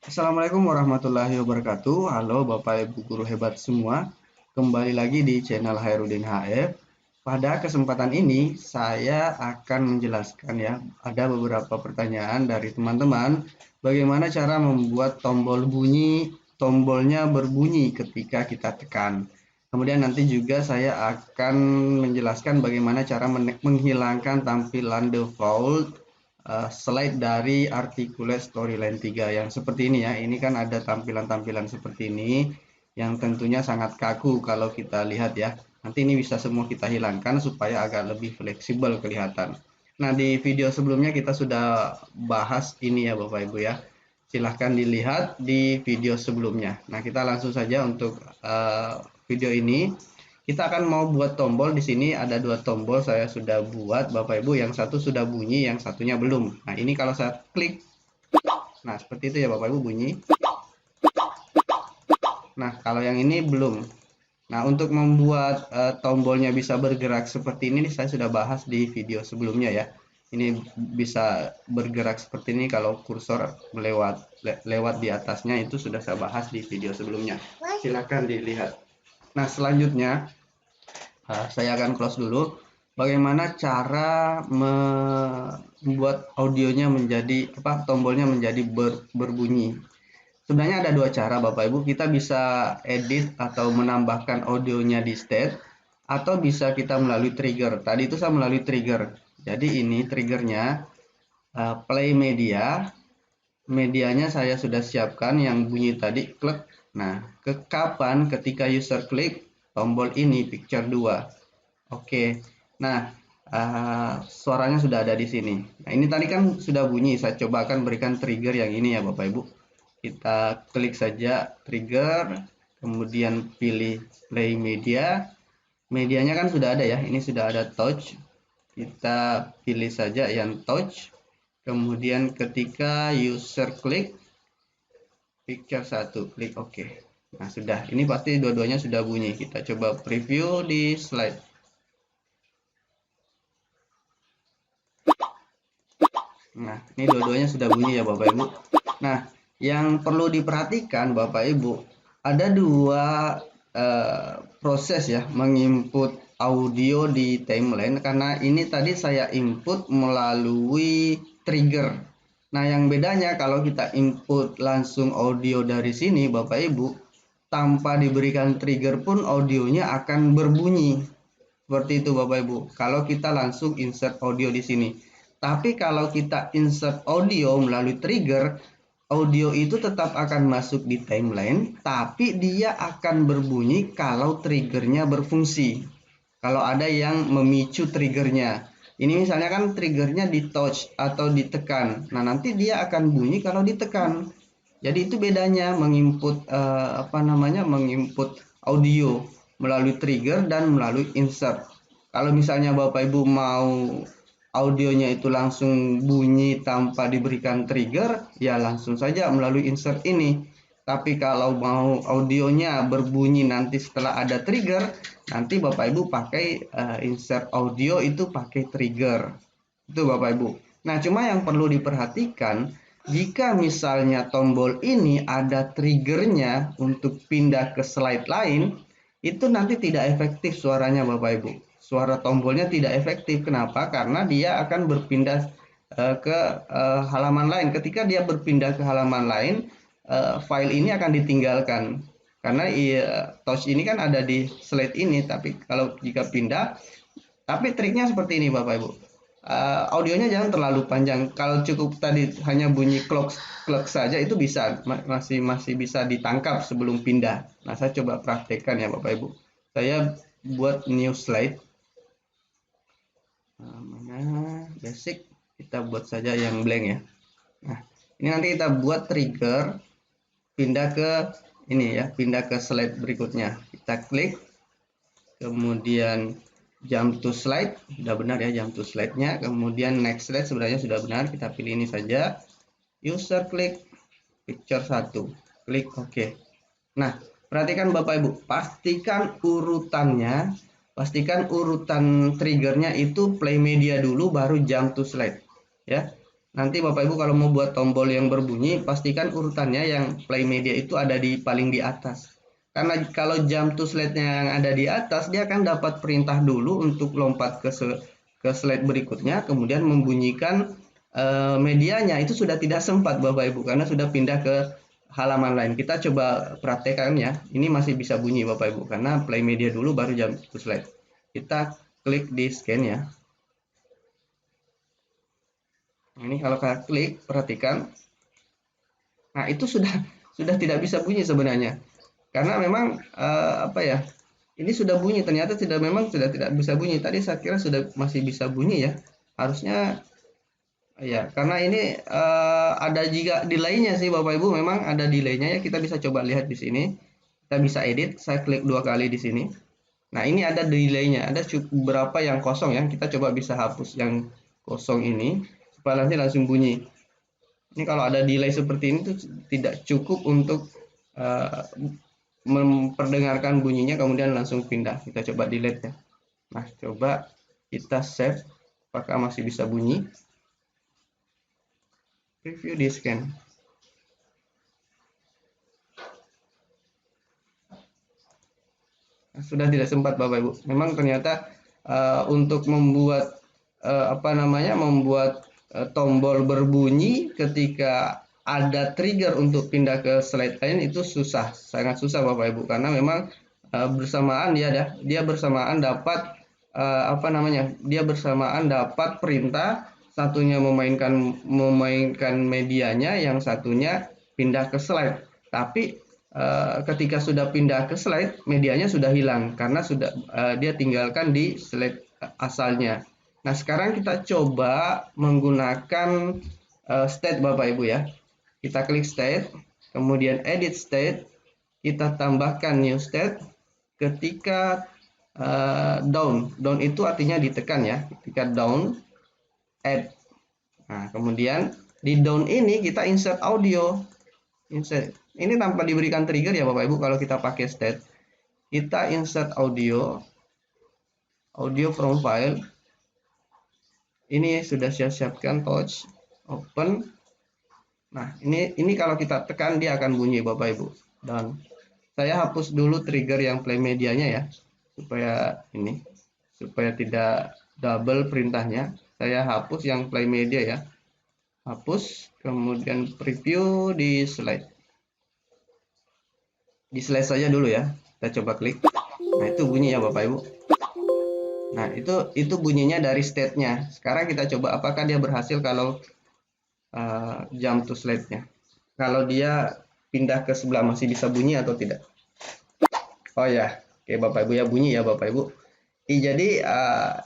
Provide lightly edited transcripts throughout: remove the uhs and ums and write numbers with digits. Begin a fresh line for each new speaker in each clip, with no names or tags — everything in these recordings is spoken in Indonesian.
Assalamualaikum warahmatullahi wabarakatuh. Halo Bapak Ibu guru hebat semua. Kembali lagi di channel Hairudin HF. Pada kesempatan ini saya akan menjelaskan ya, ada beberapa pertanyaan dari teman-teman bagaimana cara membuat tombol bunyi, tombolnya berbunyi ketika kita tekan. Kemudian nanti juga saya akan menjelaskan bagaimana cara menghilangkan tampilan default slide dari Articulate Storyline 3 yang seperti ini ya. Ini kan ada tampilan-tampilan seperti ini yang tentunya sangat kaku kalau kita lihat ya. Nanti ini bisa semua kita hilangkan supaya agak lebih fleksibel kelihatan. Nah, di video sebelumnya kita sudah bahas ini ya Bapak Ibu ya. Silahkan dilihat di video sebelumnya. Nah, kita langsung saja untuk video ini. Kita akan mau buat tombol. Di sini ada dua tombol saya sudah buat Bapak Ibu, yang satu sudah bunyi, yang satunya belum. Nah, ini kalau saya klik, nah seperti itu ya Bapak Ibu bunyi. Nah, kalau yang ini belum. Nah, untuk membuat tombolnya bisa bergerak seperti ini saya sudah bahas di video sebelumnya ya. Ini bisa bergerak seperti ini kalau kursor lewat di atasnya, itu sudah saya bahas di video sebelumnya. Silakan dilihat. Nah, selanjutnya saya akan close dulu. Bagaimana cara membuat audionya menjadi tombolnya menjadi berbunyi. Sebenarnya ada dua cara Bapak Ibu. Kita bisa edit atau menambahkan audionya di state, atau bisa kita melalui trigger. Tadi itu saya melalui trigger. Jadi ini triggernya, play media. Medianya saya sudah siapkan yang bunyi tadi klik. Nah, kapan ketika user klik tombol ini picture 2. Oke. Nah, suaranya sudah ada di sini. Nah, ini tadi kan sudah bunyi. Saya coba akan berikan trigger yang ini ya Bapak Ibu. Kita klik saja trigger, kemudian pilih play media. Medianya kan sudah ada ya. Ini sudah ada touch. Kita pilih saja yang touch. Kemudian ketika user klik picture 1, klik OK. Nah, sudah. Ini pasti dua-duanya sudah bunyi. Kita coba preview di slide. Nah, ini dua-duanya sudah bunyi ya Bapak Ibu. Nah, yang perlu diperhatikan Bapak Ibu, ada dua proses ya menginput audio di timeline, karena ini tadi saya input melalui trigger. Nah, yang bedanya kalau kita input langsung audio dari sini Bapak Ibu, tanpa diberikan trigger pun audionya akan berbunyi. Seperti itu Bapak Ibu. Kalau kita langsung insert audio di sini. Tapi kalau kita insert audio melalui trigger, audio itu tetap akan masuk di timeline, tapi dia akan berbunyi kalau triggernya berfungsi. Kalau ada yang memicu triggernya. Ini misalnya kan triggernya di touch atau ditekan. Nah, nanti dia akan bunyi kalau ditekan. Jadi itu bedanya menginput menginput audio melalui trigger dan melalui insert. Kalau misalnya Bapak Ibu mau audionya itu langsung bunyi tanpa diberikan trigger, ya langsung saja melalui insert ini. Tapi kalau mau audionya berbunyi nanti setelah ada trigger, nanti Bapak Ibu pakai insert audio itu pakai trigger. Itu Bapak Ibu. Nah, cuma yang perlu diperhatikan, jika misalnya tombol ini ada triggernya untuk pindah ke slide lain, itu nanti tidak efektif suaranya Bapak Ibu. Suara tombolnya tidak efektif. Kenapa? Karena dia akan berpindah ke halaman lain. Ketika dia berpindah ke halaman lain, file ini akan ditinggalkan. Karena touch ini kan ada di slide ini, tapi kalau jika pindah, tapi triknya seperti ini Bapak Ibu. Audionya jangan terlalu panjang. Kalau cukup tadi hanya bunyi klok saja itu bisa, masih bisa ditangkap sebelum pindah. Nah, saya coba praktekkan ya Bapak Ibu. Saya buat new slide. Mana basic, kita buat saja yang blank ya. Nah, ini nanti kita buat trigger pindah ke ini ya, pindah ke slide berikutnya. Kita klik, kemudian jump to slide, sudah benar ya jump to slide-nya. Kemudian next slide sebenarnya sudah benar, kita pilih ini saja. User klik picture 1, klik OK. Nah, perhatikan Bapak Ibu, pastikan urutan triggernya itu play media dulu baru jump to slide ya. nanti Bapak Ibu kalau mau buat tombol yang berbunyi, pastikan urutannya yang play media itu ada di paling di atas. Karena kalau jump to slide-nya yang ada di atas, dia akan dapat perintah dulu untuk lompat ke slide berikutnya, kemudian membunyikan medianya. Itu sudah tidak sempat Bapak Ibu, karena sudah pindah ke halaman lain. Kita coba praktekkan ya. Ini masih bisa bunyi Bapak Ibu, karena play media dulu baru jump to slide. Kita klik di scan ya. Ini kalau kita klik, perhatikan. Nah, itu sudah tidak bisa bunyi sebenarnya. Karena memang apa ya? Ini sudah bunyi, ternyata memang sudah tidak bisa bunyi. Tadi saya kira sudah masih bisa bunyi ya. Harusnya ya, karena ini ada juga delay-nya sih Bapak Ibu, memang ada delay-nya ya. Kita bisa coba lihat di sini. Kita bisa edit, saya klik 2 kali di sini. Nah, ini ada delay-nya, ada beberapa yang kosong ya. Kita coba bisa hapus yang kosong ini supaya nanti langsung bunyi. Ini kalau ada delay seperti ini tuh tidak cukup untuk memperdengarkan bunyinya kemudian langsung pindah. Kita coba delete ya. Nah, coba kita save apakah masih bisa bunyi. Review di scan. Nah, sudah tidak sempat Bapak Ibu. Memang ternyata untuk membuat tombol berbunyi ketika ada trigger untuk pindah ke slide lain itu susah, sangat susah Bapak Ibu, karena memang bersamaan dia bersamaan dapat perintah, satunya memainkan medianya, yang satunya pindah ke slide. Tapi ketika sudah pindah ke slide, medianya sudah hilang karena sudah dia tinggalkan di slide asalnya. Nah, sekarang kita coba menggunakan state Bapak Ibu ya. Kita klik state, kemudian edit state, kita tambahkan new state. Ketika down itu artinya ditekan ya. Ketika down, add. Nah, kemudian di down ini kita insert audio. Insert. Ini tanpa diberikan trigger ya Bapak Ibu kalau kita pakai state. Kita insert audio from file. Ini sudah saya siapkan touch, open. Nah, ini kalau kita tekan dia akan bunyi Bapak Ibu. Dan saya hapus dulu trigger yang play medianya ya, supaya tidak double perintahnya. Saya hapus yang play media ya. Hapus, kemudian preview di slide. Di slide saja dulu ya. Kita coba klik. Nah, itu bunyi ya Bapak Ibu. Nah, itu bunyinya dari state-nya. Sekarang kita coba apakah dia berhasil kalau jump to slide-nya. Kalau dia pindah ke sebelah masih bisa bunyi atau tidak? Oh ya, oke Bapak Ibu ya, bunyi ya Bapak Ibu. Jadi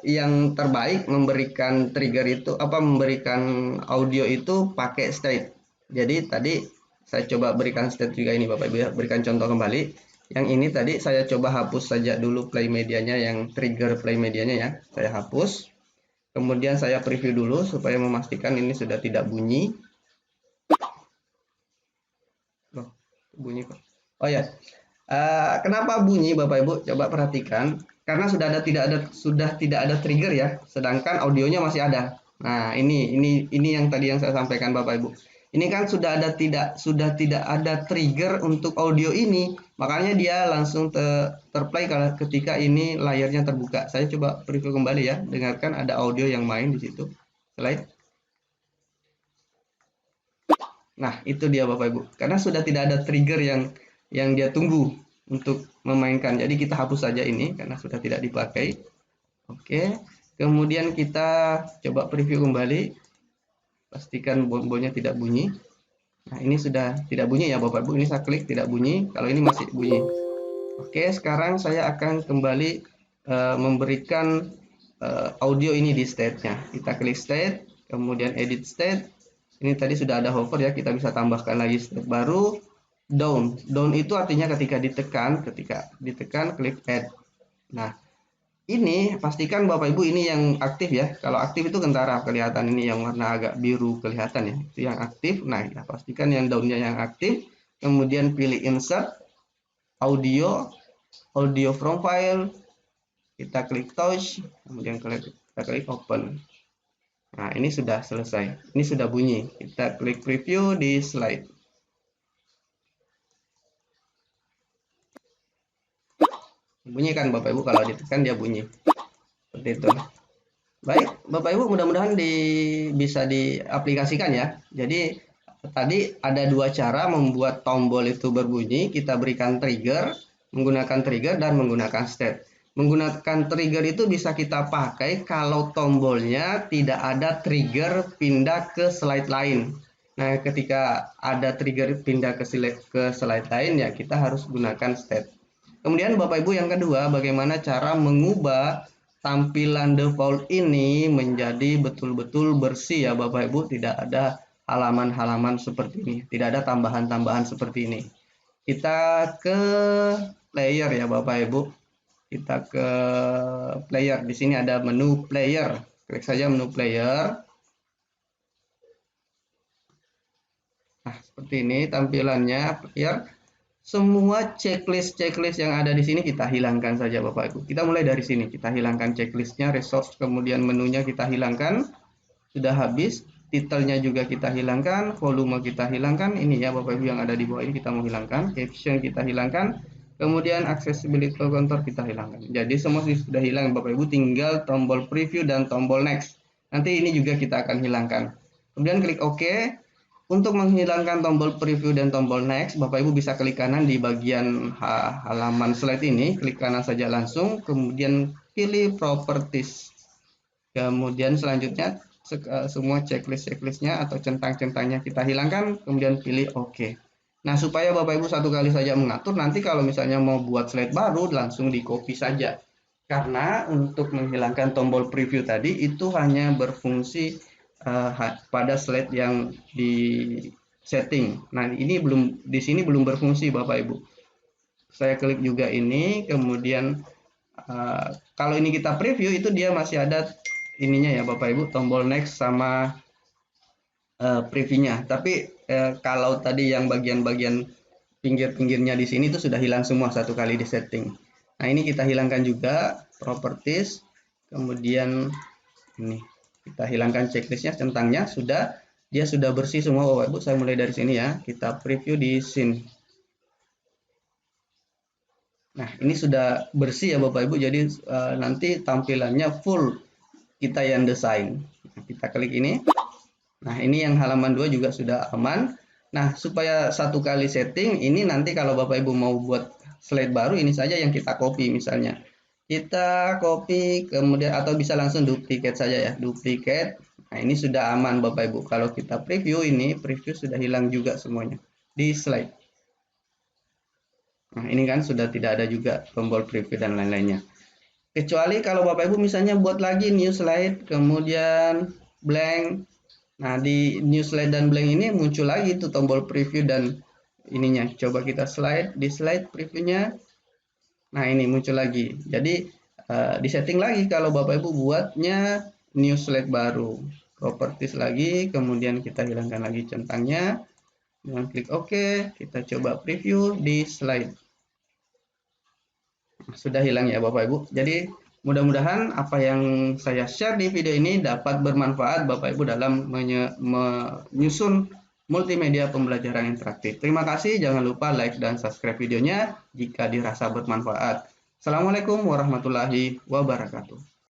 yang terbaik memberikan trigger itu memberikan audio itu pakai state. Jadi tadi saya coba berikan state juga ini Bapak Ibu ya, berikan contoh kembali. Yang ini tadi saya coba hapus saja dulu play medianya, yang trigger play medianya ya. Saya hapus. Kemudian saya preview dulu supaya memastikan ini sudah tidak bunyi. Loh, bunyi kok. Oh ya. Kenapa bunyi Bapak Ibu? Coba perhatikan. Karena sudah tidak ada trigger ya, sedangkan audionya masih ada. Nah, ini yang tadi yang saya sampaikan Bapak Ibu. Ini kan sudah tidak ada trigger untuk audio ini, makanya dia langsung terplay ketika ini layarnya terbuka. Saya coba preview kembali ya, dengarkan ada audio yang main di situ. Slide. Nah, itu dia Bapak Ibu. Karena sudah tidak ada trigger yang dia tunggu untuk memainkan. Jadi kita hapus saja ini karena sudah tidak dipakai. Oke. Kemudian kita coba preview kembali. Pastikan bombonya tidak bunyi. Nah, ini sudah tidak bunyi ya Bapak Ibu. Ini saya klik tidak bunyi. Kalau ini masih bunyi. Oke, sekarang saya akan kembali memberikan audio ini di state-nya. Kita klik state, kemudian edit state. Ini tadi sudah ada hover ya, kita bisa tambahkan lagi state baru. Down itu artinya ketika ditekan klik add. Nah, ini pastikan Bapak Ibu ini yang aktif ya. Kalau aktif itu kentara kelihatan, ini yang warna agak biru kelihatan ya, itu yang aktif. Nah, ya, pastikan yang downnya yang aktif. Kemudian pilih insert audio from file. Kita klik touch, kemudian kita klik open. Nah, ini sudah selesai. Ini sudah bunyi. Kita klik preview di slide. Bunyi kan Bapak Ibu, kalau ditekan dia bunyi. Seperti itu. Baik, Bapak Ibu, mudah-mudahan bisa diaplikasikan ya. Jadi tadi ada dua cara membuat tombol itu berbunyi. Kita berikan trigger, menggunakan trigger dan menggunakan state. Menggunakan trigger itu bisa kita pakai kalau tombolnya tidak ada trigger pindah ke slide lain. Nah, ketika ada trigger pindah ke slide lain ya kita harus gunakan state. Kemudian Bapak Ibu yang kedua, bagaimana cara mengubah tampilan default ini menjadi betul-betul bersih ya Bapak Ibu, tidak ada halaman-halaman seperti ini, tidak ada tambahan-tambahan seperti ini. Kita ke player ya Bapak Ibu. Kita ke player. Di sini ada menu player. Klik saja menu player. Nah, seperti ini tampilannya player. Semua checklist yang ada di sini kita hilangkan saja Bapak Ibu. Kita mulai dari sini, kita hilangkan checklistnya, resource, kemudian menunya kita hilangkan. Sudah habis, titelnya juga kita hilangkan, volume kita hilangkan. Ini ya Bapak Ibu yang ada di bawah ini kita mau hilangkan, caption kita hilangkan, kemudian accessibility contour kita hilangkan. Jadi semua sudah hilang Bapak Ibu, tinggal tombol preview dan tombol next. Nanti ini juga kita akan hilangkan. Kemudian klik OK. Untuk menghilangkan tombol preview dan tombol next, Bapak Ibu bisa klik kanan di bagian halaman slide ini, klik kanan saja langsung, kemudian pilih properties. Kemudian selanjutnya semua checklistnya atau centang-centangnya kita hilangkan, kemudian pilih OK. Nah, supaya Bapak Ibu satu kali saja mengatur, nanti kalau misalnya mau buat slide baru langsung di copy saja. Karena untuk menghilangkan tombol preview tadi itu hanya berfungsi pada slide yang di setting. Nah, ini di sini belum berfungsi Bapak Ibu. Saya klik juga ini, kemudian kalau ini kita preview itu dia masih ada ininya ya Bapak Ibu, tombol next sama previewnya. Tapi kalau tadi yang bagian-bagian pinggir-pinggirnya di sini itu sudah hilang semua satu kali di setting. Nah, ini kita hilangkan juga properties, kemudian ini kita hilangkan checklistnya, centangnya dia sudah bersih semua Bapak Ibu. Saya mulai dari sini ya, kita preview di scene. Nah, ini sudah bersih ya Bapak Ibu, jadi nanti tampilannya full kita yang desain. Nah, kita klik ini. Nah, ini yang halaman 2 juga sudah aman. Nah, supaya satu kali setting, ini nanti kalau Bapak Ibu mau buat slide baru, ini saja yang kita copy misalnya. Kita copy, kemudian atau bisa langsung duplicate saja ya, duplicate. Nah, ini sudah aman Bapak Ibu. Kalau kita preview ini, preview sudah hilang juga semuanya di slide. Nah, ini kan sudah tidak ada juga tombol preview dan lain-lainnya. Kecuali kalau Bapak Ibu misalnya buat lagi new slide, kemudian blank. Nah, di new slide dan blank ini muncul lagi tuh tombol preview dan ininya. Coba kita di slide previewnya. Nah, ini muncul lagi. Jadi disetting lagi kalau Bapak Ibu buatnya new slide baru. Properties lagi, kemudian kita hilangkan lagi centangnya. Dengan klik OK, kita coba preview di slide. Sudah hilang ya Bapak Ibu. Jadi mudah-mudahan apa yang saya share di video ini dapat bermanfaat Bapak Ibu dalam menyusun multimedia pembelajaran interaktif. Terima kasih, jangan lupa like dan subscribe videonya jika dirasa bermanfaat. Assalamualaikum warahmatullahi wabarakatuh.